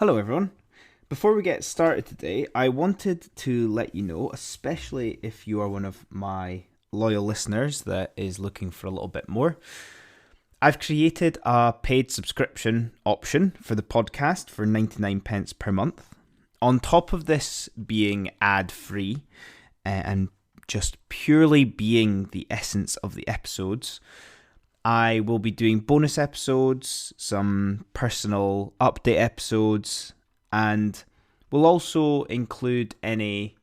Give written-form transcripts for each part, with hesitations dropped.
Hello, everyone. Before we get started today, I wanted to let you know, especially if you are one of my loyal listeners that is looking for a little bit more, I've created a paid subscription option for the podcast for 99 pence per month. On top of this being ad-free and just purely being the essence of the episodes, I will be doing bonus episodes, some personal update episodes, and we'll also include any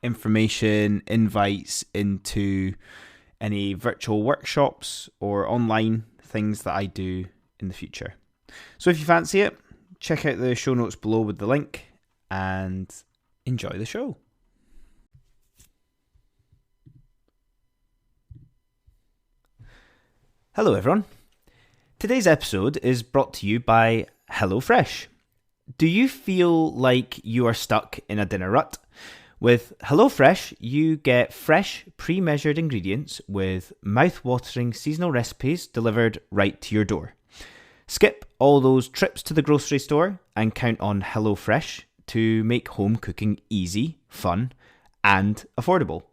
information, invites into any virtual workshops or online things that I do in the future. So if you fancy it, check out the show notes below with the link and enjoy the show. Hello everyone. Today's episode is brought to you by HelloFresh. Do you feel like you are stuck in a dinner rut? With HelloFresh, you get fresh, pre-measured ingredients with mouth-watering seasonal recipes delivered right to your door. Skip all those trips to the grocery store and count on HelloFresh to make home cooking easy, fun, and affordable.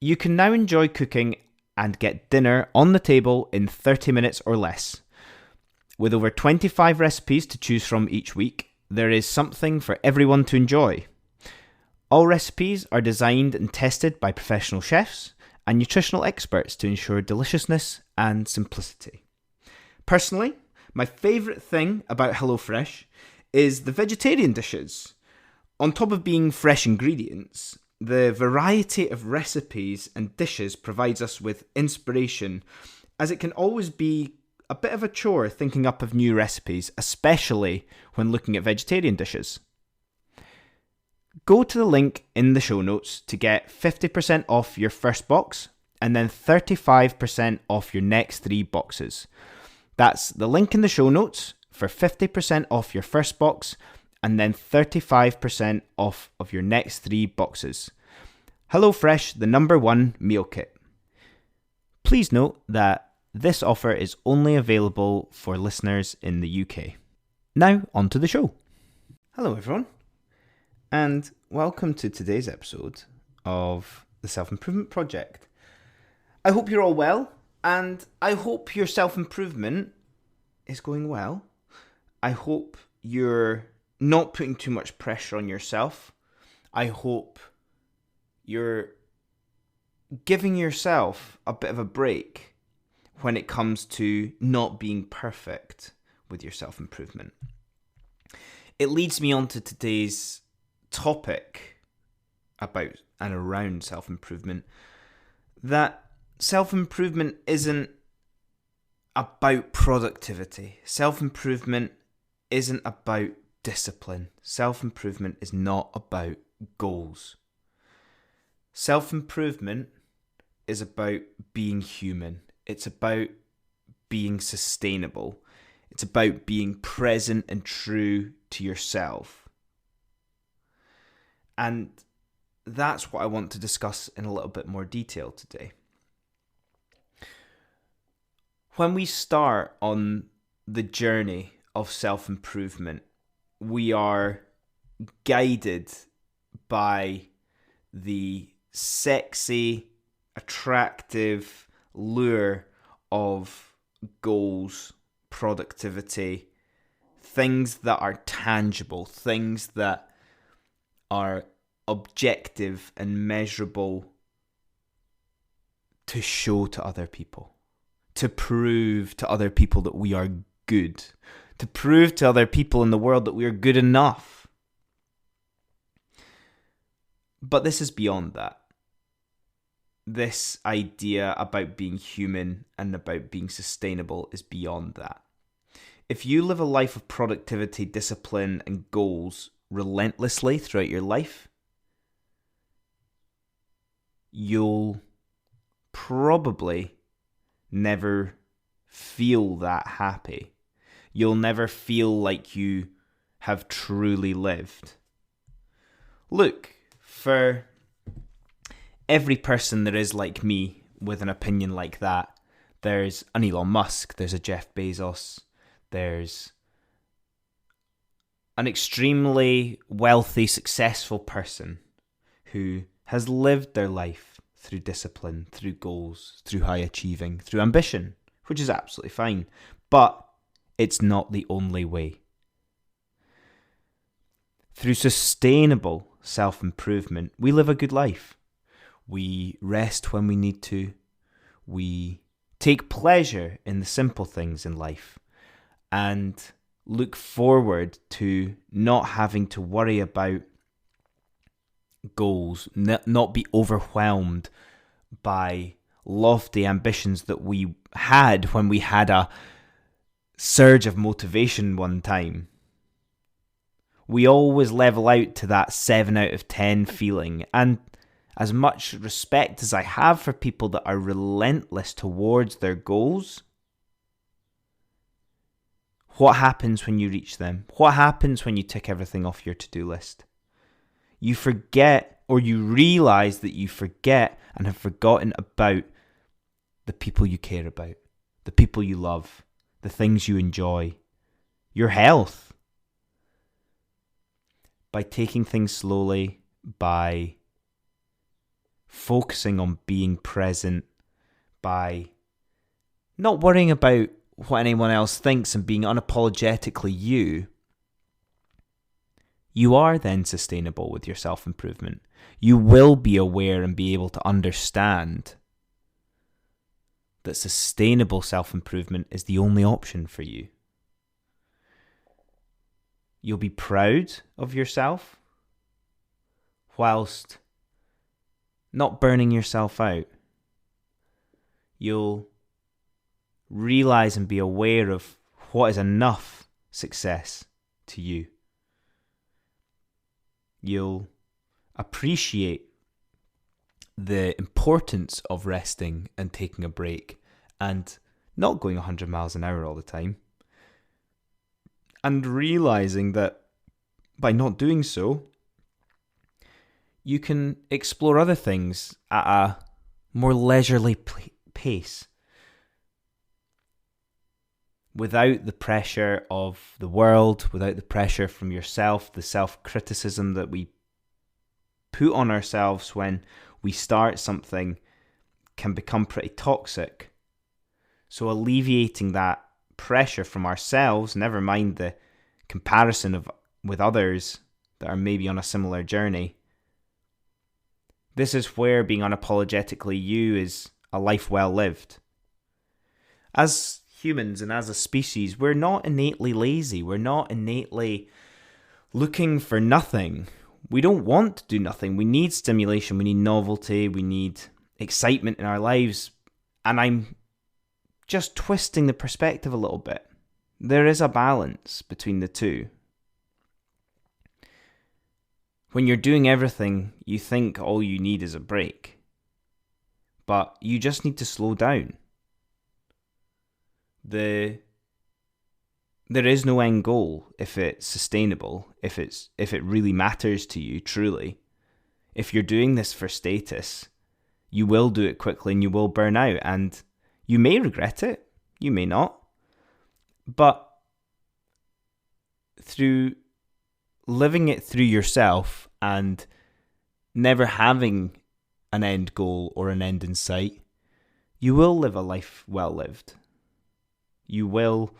You can now enjoy cooking and get dinner on the table in 30 minutes or less. With over 25 recipes to choose from each week, there is something for everyone to enjoy. All recipes are designed and tested by professional chefs and nutritional experts to ensure deliciousness and simplicity. Personally, my favourite thing about HelloFresh is the vegetarian dishes. On top of being fresh ingredients, the variety of recipes and dishes provides us with inspiration, as it can always be a bit of a chore thinking up of new recipes, especially when looking at vegetarian dishes. Go to the link in the show notes to get 50% off your first box and then 35% off your next 3 boxes. That's the link in the show notes for 50% off your first box and then 35% off of your next 3 boxes. HelloFresh, the #1 meal kit. Please note that this offer is only available for listeners in the UK. Now, on to the show. Hello, everyone, and welcome to today's episode of the Self-Improvement Project. I hope you're all well, and I hope your self-improvement is going well. I hope you're not putting too much pressure on yourself. I hope you're giving yourself a bit of a break when it comes to not being perfect with your self-improvement. It leads me on to today's topic about and around self-improvement, that self-improvement isn't about productivity. Self-improvement isn't about discipline. Self-improvement is not about goals. Self-improvement is about being human. It's about being sustainable. It's about being present and true to yourself. And that's what I want to discuss in a little bit more detail today. When we start on the journey of self-improvement, we are guided by the sexy, attractive lure of goals, productivity, things that are tangible, things that are objective and measurable to show to other people, to prove to other people that we are good, to prove to other people in the world that we are good enough. But this is beyond that. This idea about being human and about being sustainable is beyond that. If you live a life of productivity, discipline, and goals relentlessly throughout your life, you'll probably never feel that happy. You'll never feel like you have truly lived. Look, for every person there is like me with an opinion like that, there's an Elon Musk, there's a Jeff Bezos, there's an extremely wealthy, successful person who has lived their life through discipline, through goals, through high achieving, through ambition, which is absolutely fine. But it's not the only way. Through sustainable self-improvement, we live a good life. We rest when we need to. We take pleasure in the simple things in life and look forward to not having to worry about goals, not be overwhelmed by lofty ambitions that we had when we had a surge of motivation one time. We always level out to that 7 out of 10 feeling. And as much respect as I have for people that are relentless towards their goals, what happens when you reach them? What happens when you tick everything off your to-do list? You forget, or you realize that you forget and have forgotten about the people you care about, the people you love, the things you enjoy, your health. By taking things slowly, by focusing on being present, by not worrying about what anyone else thinks and being unapologetically you, you are then sustainable with your self-improvement. You will be aware and be able to understand that sustainable self-improvement is the only option for you. You'll be proud of yourself whilst not burning yourself out. You'll realize and be aware of what is enough success to you. You'll appreciate the importance of resting and taking a break and not going 100 miles an hour all the time. And realizing that by not doing so, you can explore other things at a more leisurely pace without the pressure of the world, without the pressure from yourself, the self-criticism that we put on ourselves when we start something can become pretty toxic. So alleviating that pressure from ourselves, never mind the comparison with others that are maybe on a similar journey. This is where being unapologetically you is a life well lived. As humans and as a species, we're not innately lazy. We're not innately looking for nothing. We don't want to do nothing. We need stimulation. We need novelty. We need excitement in our lives. And I'm just twisting the perspective a little bit. There is a balance between the two. When you're doing everything, you think all you need is a break. But you just need to slow down. There is no end goal if it's sustainable, if it really matters to you truly. If you're doing this for status, you will do it quickly and you will burn out, and you may regret it, you may not. But through living it through yourself and never having an end goal or an end in sight, you will live a life well lived. You will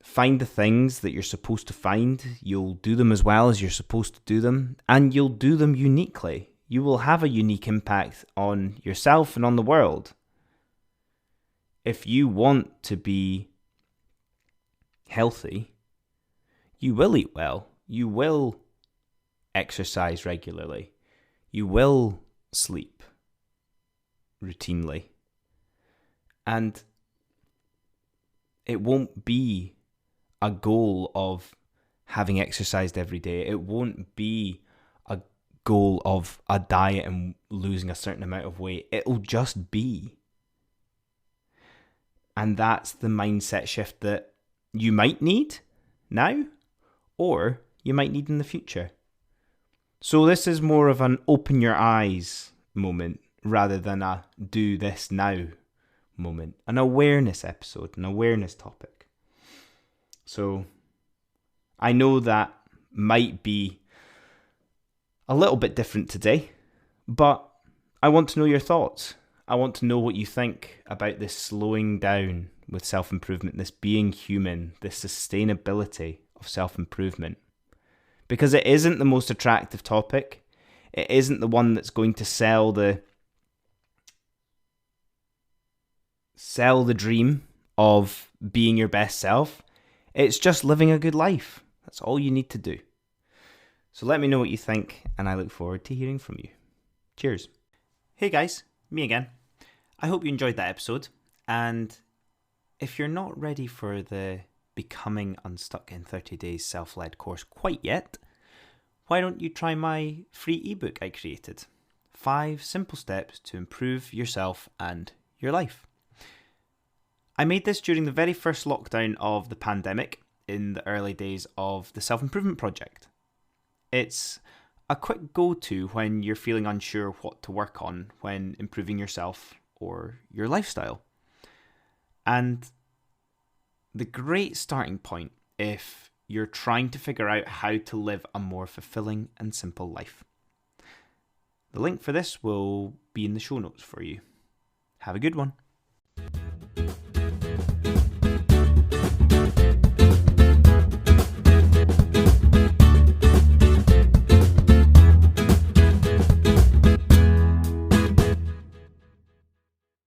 find the things that you're supposed to find. You'll do them as well as you're supposed to do them, and you'll do them uniquely. You will have a unique impact on yourself and on the world. If you want to be healthy, you will eat well. You will exercise regularly. You will sleep routinely. And it won't be a goal of having exercised every day. It won't be a goal of a diet and losing a certain amount of weight. It'll just be. And that's the mindset shift that you might need now, or you might need in the future. So this is more of an open your eyes moment rather than a do this now moment. An awareness episode, an awareness topic. So I know that might be a little bit different today, but I want to know your thoughts. I want to know what you think about this slowing down with self-improvement, this being human, this sustainability of self-improvement. Because it isn't the most attractive topic. It isn't the one that's going to sell the dream of being your best self. It's just living a good life. That's all you need to do. So let me know what you think, and I look forward to hearing from you. Cheers. Hey guys, me again. I hope you enjoyed that episode, and if you're not ready for the Becoming Unstuck in 30 Days self-led course quite yet, why don't you try my free ebook I created? 5 simple steps to improve yourself and your life. I made this during the very first lockdown of the pandemic in the early days of the Self-Improvement Project. It's a quick go-to when you're feeling unsure what to work on when improving yourself or your lifestyle. And the great starting point if you're trying to figure out how to live a more fulfilling and simple life. The link for this will be in the show notes for you. Have a good one.